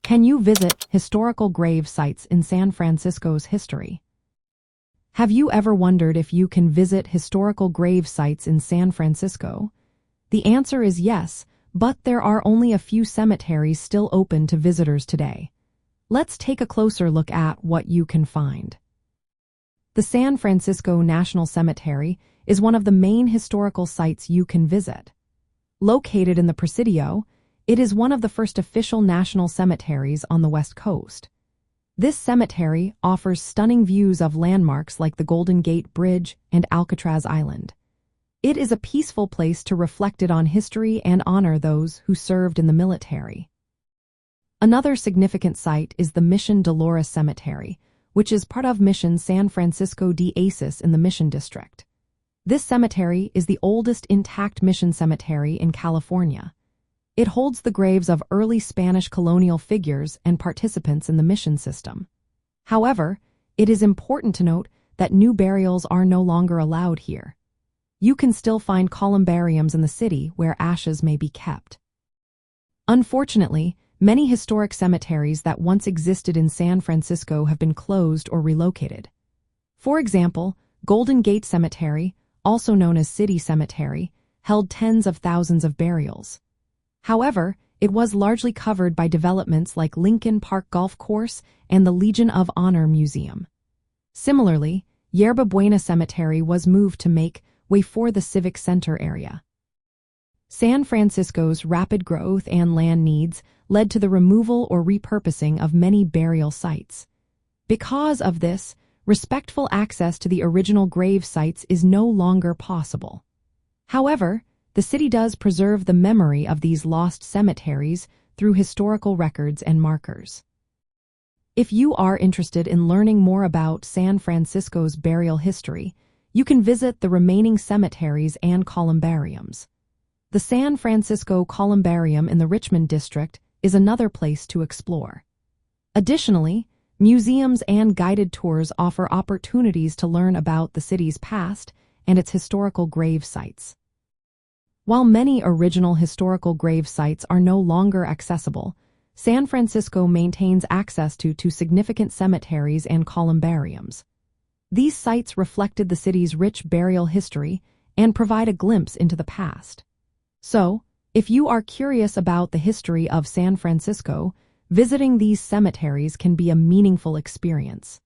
Can you visit historical grave sites in San Francisco's history? Have you ever wondered if you can visit historical grave sites in San Francisco? The answer is yes, but there are only a few cemeteries still open to visitors today. Let's take a closer look at what you can find. The San Francisco National Cemetery is one of the main historical sites you can visit. Located in the Presidio, it is one of the first official national cemeteries on the West Coast. This cemetery offers stunning views of landmarks like the Golden Gate Bridge and Alcatraz Island. It is a peaceful place to reflect on history and honor those who served in the military. Another significant site is the Mission Dolores Cemetery, which is part of Mission San Francisco de Aces in the Mission District. This cemetery is the oldest intact mission cemetery in California. It holds the graves of early Spanish colonial figures and participants in the mission system. However, it is important to note that new burials are no longer allowed here. You can still find columbariums in the city where ashes may be kept. Unfortunately, many historic cemeteries that once existed in San Francisco have been closed or relocated. For example, Golden Gate Cemetery, also known as City Cemetery, held tens of thousands of burials. However, it was largely covered by developments like Lincoln Park Golf Course and the Legion of Honor Museum. Similarly, Yerba Buena Cemetery was moved to make way for the Civic Center area. San Francisco's rapid growth and land needs led to the removal or repurposing of many burial sites. Because of this, respectful access to the original grave sites is no longer possible. However, the city does preserve the memory of these lost cemeteries through historical records and markers. If you are interested in learning more about San Francisco's burial history, you can visit the remaining cemeteries and columbariums. The San Francisco Columbarium in the Richmond District is another place to explore. Additionally, museums and guided tours offer opportunities to learn about the city's past and its historical grave sites. While many original historical grave sites are no longer accessible, San Francisco maintains access to significant cemeteries and columbariums. These sites reflected the city's rich burial history and provide a glimpse into the past. So, if you are curious about the history of San Francisco, visiting these cemeteries can be a meaningful experience.